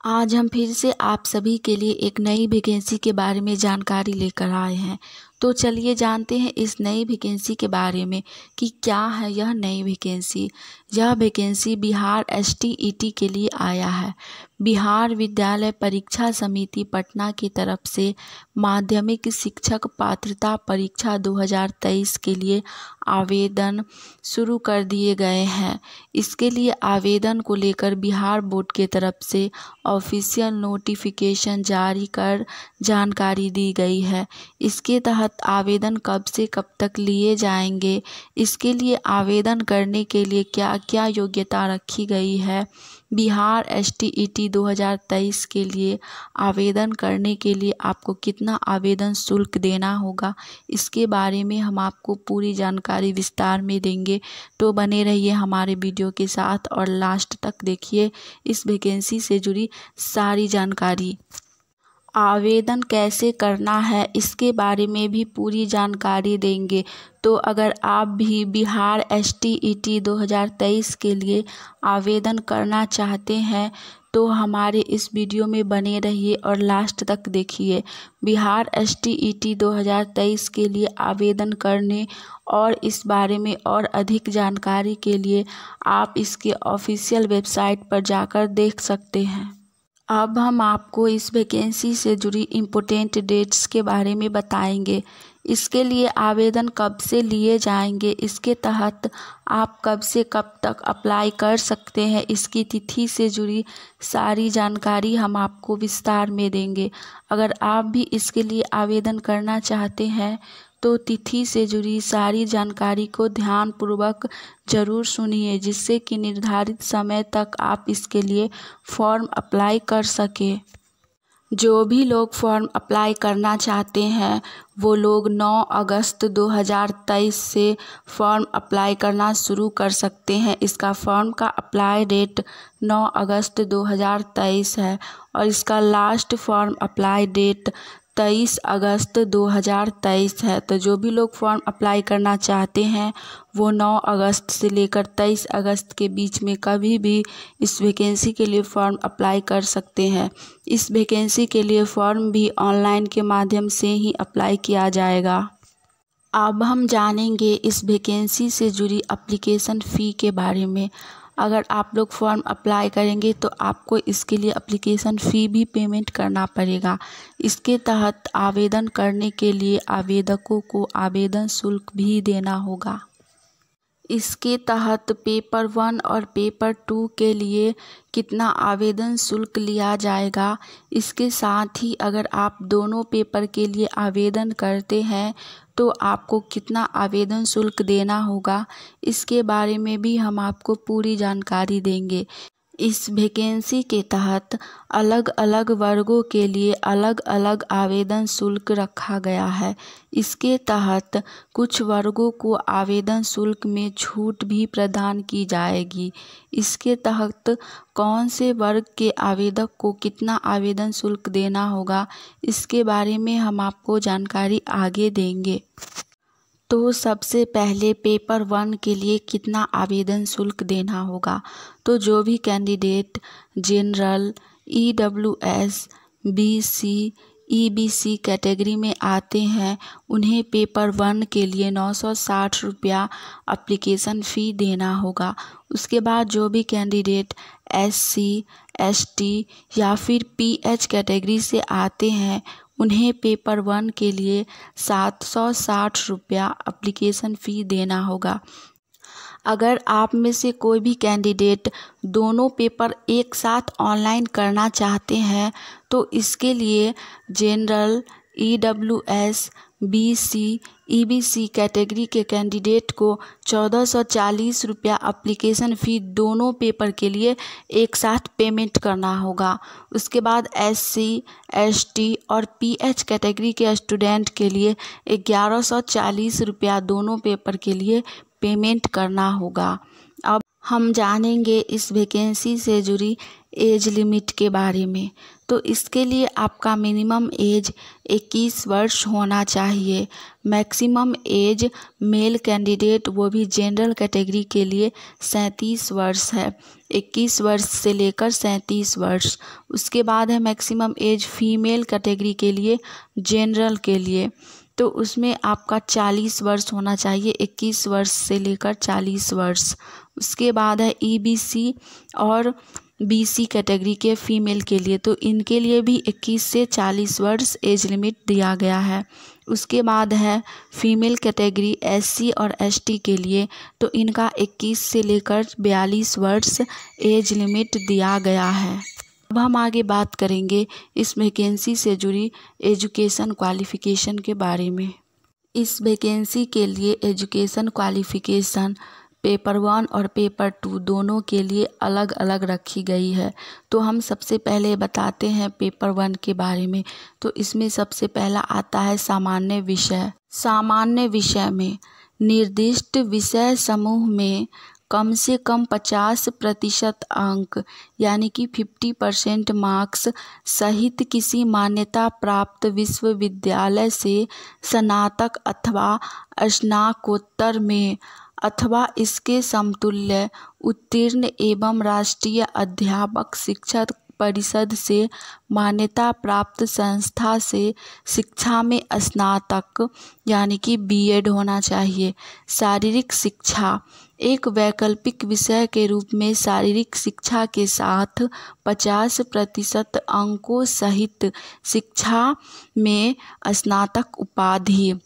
आज हम फिर से आप सभी के लिए एक नई वैकेंसी के बारे में जानकारी लेकर आए हैं। तो चलिए जानते हैं इस नई वैकेंसी के बारे में कि क्या है यह नई वैकेंसी। यह वैकेंसी बिहार STET के लिए आया है। बिहार विद्यालय परीक्षा समिति पटना की तरफ से माध्यमिक शिक्षक पात्रता परीक्षा 2023 के लिए आवेदन शुरू कर दिए गए हैं। इसके लिए आवेदन को लेकर बिहार बोर्ड की तरफ से ऑफिशियल नोटिफिकेशन जारी कर जानकारी दी गई है। इसके तहत आवेदन कब से कब तक लिए जाएंगे, इसके लिए आवेदन करने के लिए क्या क्या योग्यता रखी गई है, बिहार STET 2023 के लिए आवेदन करने के लिए आपको कितना आवेदन शुल्क देना होगा, इसके बारे में हम आपको पूरी जानकारी विस्तार में देंगे। तो बने रहिए हमारे वीडियो के साथ और लास्ट तक देखिए इस वैकेंसी से जुड़ी सारी जानकारी। आवेदन कैसे करना है इसके बारे में भी पूरी जानकारी देंगे। तो अगर आप भी बिहार STET 2023 के लिए आवेदन करना चाहते हैं तो हमारे इस वीडियो में बने रहिए और लास्ट तक देखिए। बिहार STET 2023 के लिए आवेदन करने और इस बारे में और अधिक जानकारी के लिए आप इसके ऑफिशियल वेबसाइट पर जाकर देख सकते हैं। अब हम आपको इस वैकेंसी से जुड़ी इम्पोर्टेंट डेट्स के बारे में बताएंगे। इसके लिए आवेदन कब से लिए जाएंगे, इसके तहत आप कब से कब तक अप्लाई कर सकते हैं, इसकी तिथि से जुड़ी सारी जानकारी हम आपको विस्तार में देंगे। अगर आप भी इसके लिए आवेदन करना चाहते हैं तो तिथि से जुड़ी सारी जानकारी को ध्यानपूर्वक ज़रूर सुनिए, जिससे कि निर्धारित समय तक आप इसके लिए फॉर्म अप्लाई कर सकें। जो भी लोग फॉर्म अप्लाई करना चाहते हैं वो लोग 9 अगस्त 2023 से फॉर्म अप्लाई करना शुरू कर सकते हैं। इसका फॉर्म का अप्लाई डेट 9 अगस्त 2023 है और इसका लास्ट फॉर्म अप्लाई डेट 23 अगस्त 2023 है। तो जो भी लोग फॉर्म अप्लाई करना चाहते हैं वो 9 अगस्त से लेकर 23 अगस्त के बीच में कभी भी इस वैकेंसी के लिए फॉर्म अप्लाई कर सकते हैं। इस वैकेंसी के लिए फॉर्म भी ऑनलाइन के माध्यम से ही अप्लाई किया जाएगा। अब हम जानेंगे इस वैकेंसी से जुड़ी एप्लीकेशन फ़ी के बारे में। अगर आप लोग फॉर्म अप्लाई करेंगे तो आपको इसके लिए एप्लीकेशन फ़ी भी पेमेंट करना पड़ेगा। इसके तहत आवेदन करने के लिए आवेदकों को आवेदन शुल्क भी देना होगा। इसके तहत पेपर 1 और पेपर 2 के लिए कितना आवेदन शुल्क लिया जाएगा, इसके साथ ही अगर आप दोनों पेपर के लिए आवेदन करते हैं तो आपको कितना आवेदन शुल्क देना होगा, इसके बारे में भी हम आपको पूरी जानकारी देंगे। इस वैकेंसी के तहत अलग अलग वर्गों के लिए अलग अलग आवेदन शुल्क रखा गया है। इसके तहत कुछ वर्गों को आवेदन शुल्क में छूट भी प्रदान की जाएगी। इसके तहत कौन से वर्ग के आवेदक को कितना आवेदन शुल्क देना होगा, इसके बारे में हम आपको जानकारी आगे देंगे। तो सबसे पहले पेपर 1 के लिए कितना आवेदन शुल्क देना होगा। तो जो भी candidate general, EWS, BC, EBC category में आते हैं उन्हें पेपर 1 के लिए 960 रुपया एप्लीकेशन फ़ी देना होगा। उसके बाद जो भी कैंडिडेट SC, ST या फिर PH कैटेगरी से आते हैं उन्हें पेपर 1 के लिए 760 रुपया एप्लीकेशन फ़ी देना होगा। अगर आप में से कोई भी कैंडिडेट दोनों पेपर एक साथ ऑनलाइन करना चाहते हैं तो इसके लिए general, EWS, BC, EBC category के कैंडिडेट को 1440 रुपया एप्लीकेशन फ़ी दोनों पेपर के लिए एक साथ पेमेंट करना होगा। उसके बाद SC, ST और PH कैटेगरी के स्टूडेंट के लिए 1140 रुपया दोनों पेपर के लिए पेमेंट करना होगा। अब हम जानेंगे इस वैकेंसी से जुड़ी एज लिमिट के बारे में। तो इसके लिए आपका मिनिमम एज 21 वर्ष होना चाहिए। मैक्सिमम एज मेल कैंडिडेट वो भी जनरल कैटेगरी के लिए 37 वर्ष है, 21 वर्ष से लेकर 37 वर्ष। उसके बाद है मैक्सिमम एज फीमेल कैटेगरी के लिए, जनरल के लिए, तो उसमें आपका 40 वर्ष होना चाहिए, 21 वर्ष से लेकर 40 वर्ष। उसके बाद है ईबीसी और बीसी कैटेगरी के फीमेल के लिए, तो इनके लिए भी 21 से 40 वर्ष एज लिमिट दिया गया है। उसके बाद है फीमेल कैटेगरी एससी और एसटी के लिए, तो इनका 21 से लेकर 42 वर्ष एज लिमिट दिया गया है। अब हम आगे बात करेंगे इस वैकेंसी से जुड़ी एजुकेशन क्वालिफ़िकेशन के बारे में। इस वैकेंसी के लिए एजुकेशन क्वालिफ़िकेशन पेपर 1 और पेपर 2 दोनों के लिए अलग अलग रखी गई है। तो हम सबसे पहले बताते हैं पेपर 1 के बारे में। तो इसमें सबसे पहला आता है सामान्य विषय। सामान्य विषय में निर्दिष्ट विषय समूह में कम से कम 50% अंक यानी कि 50% मार्क्स सहित किसी मान्यता प्राप्त विश्वविद्यालय से स्नातक अथवा स्नातकोत्तर में अथवा इसके समतुल्य उत्तीर्ण एवं राष्ट्रीय अध्यापक शिक्षक परिषद से मान्यता प्राप्त संस्था से शिक्षा में स्नातक यानी कि बीएड होना चाहिए। शारीरिक शिक्षा एक वैकल्पिक विषय के रूप में शारीरिक शिक्षा के साथ 50% अंकों सहित शिक्षा में स्नातक उपाधि।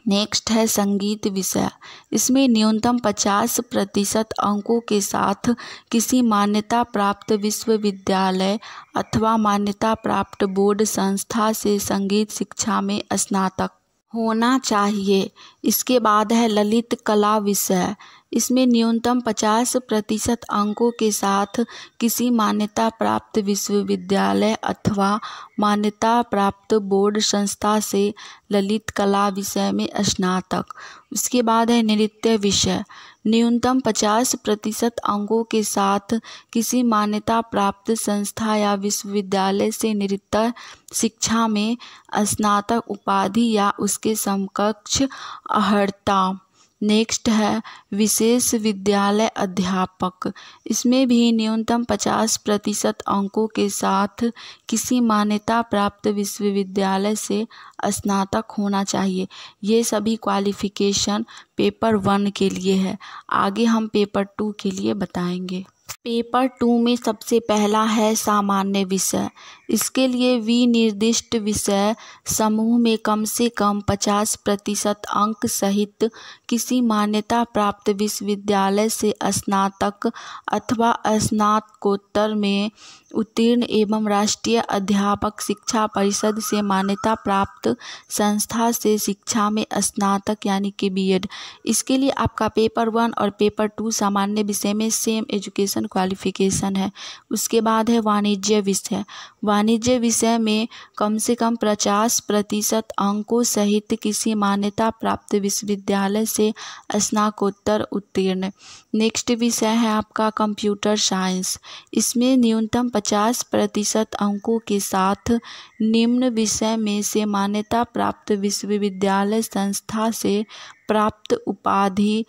नेक्स्ट है संगीत विषय। इसमें न्यूनतम 50% अंकों के साथ किसी मान्यता प्राप्त विश्वविद्यालय अथवा मान्यता प्राप्त बोर्ड संस्था से संगीत शिक्षा में स्नातक होना चाहिए। इसके बाद है ललित कला विषय। इसमें न्यूनतम 50% अंकों के साथ किसी मान्यता प्राप्त विश्वविद्यालय अथवा मान्यता प्राप्त बोर्ड संस्था से ललित कला विषय में स्नातक। उसके बाद है नृत्य विषय। न्यूनतम 50% अंकों के साथ किसी मान्यता प्राप्त संस्था या विश्वविद्यालय से नृत्य शिक्षा में स्नातक उपाधि या उसके समकक्ष अर्हता। नेक्स्ट है विशेष विद्यालय अध्यापक। इसमें भी न्यूनतम 50% अंकों के साथ किसी मान्यता प्राप्त विश्वविद्यालय से स्नातक होना चाहिए। ये सभी क्वालिफ़िकेशन पेपर 1 के लिए है। आगे हम पेपर 2 के लिए बताएंगे। पेपर 2 में सबसे पहला है सामान्य विषय। इसके लिए विनिर्दिष्ट विषय समूह में कम से कम 50% अंक सहित किसी मान्यता प्राप्त विश्वविद्यालय से स्नातक अथवा स्नातकोत्तर में उत्तीर्ण एवं राष्ट्रीय अध्यापक शिक्षा परिषद से मान्यता प्राप्त संस्था से शिक्षा में स्नातक यानी कि बीएड। इसके लिए आपका पेपर 1 और पेपर 2 सामान्य विषय में सेम एजुकेशन क्वालिफ़िकेशन है। उसके बाद है वाणिज्य विषय। वाणिज्य विषय में कम से कम 50% अंकों सहित किसी मान्यता प्राप्त विश्वविद्यालय से स्नातकोत्तर उत्तीर्ण। नेक्स्ट विषय है आपका कंप्यूटर साइंस। इसमें न्यूनतम 50% अंकों के साथ निम्न विषय में से मान्यता प्राप्त विश्वविद्यालय संस्था से प्राप्त उपाधि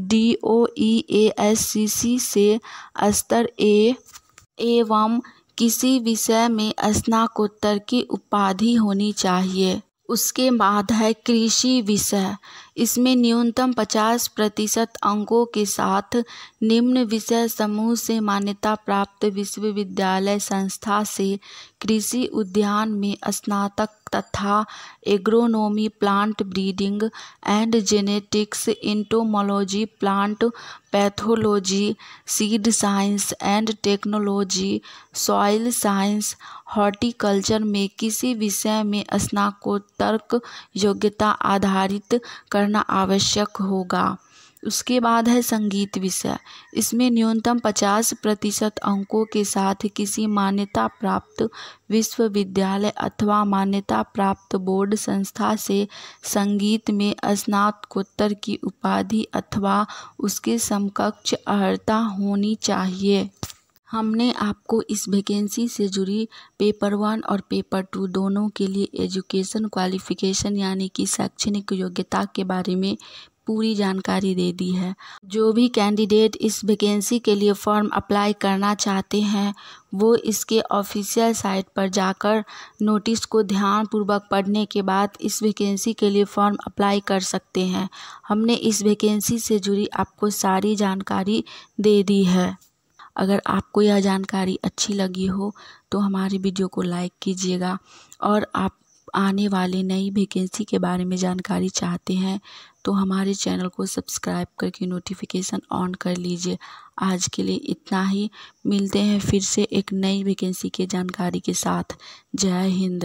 DOEASCC से स्तर A एवं किसी विषय में स्नातकोत्तर की उपाधि होनी चाहिए। उसके बाद है कृषि विषय। इसमें न्यूनतम 50% अंकों के साथ निम्न विषय समूह से मान्यता प्राप्त विश्वविद्यालय संस्था से कृषि उद्यान में स्नातक तथा agronomy, plant breeding and genetics, entomology, plant pathology, seed science and technology, soil science, horticulture में किसी विषय में स्नातकोत्तर योग्यता आधारित करना आवश्यक होगा। उसके बाद है संगीत विषय। इसमें न्यूनतम 50% अंकों के साथ किसी मान्यता प्राप्त विश्वविद्यालय अथवा मान्यता प्राप्त बोर्ड संस्था से संगीत में स्नातकोत्तर की उपाधि अथवा उसके समकक्ष अर्हता होनी चाहिए। हमने आपको इस वैकेंसी से जुड़ी पेपर 1 और पेपर 2 दोनों के लिए एजुकेशन क्वालिफ़िकेशन यानी कि शैक्षणिक योग्यता के बारे में पूरी जानकारी दे दी है। जो भी कैंडिडेट इस वैकेंसी के लिए फॉर्म अप्लाई करना चाहते हैं वो इसके ऑफिशियल साइट पर जाकर नोटिस को ध्यानपूर्वक पढ़ने के बाद इस वैकेंसी के लिए फॉर्म अप्लाई कर सकते हैं। हमने इस वैकेंसी से जुड़ी आपको सारी जानकारी दे दी है। अगर आपको यह जानकारी अच्छी लगी हो तो हमारे वीडियो को लाइक कीजिएगा, और आप आने वाले नई वैकेंसी के बारे में जानकारी चाहते हैं तो हमारे चैनल को सब्सक्राइब करके नोटिफिकेशन ऑन कर लीजिए। आज के लिए इतना ही, मिलते हैं फिर से एक नई वैकेंसी की जानकारी के साथ। जय हिंद।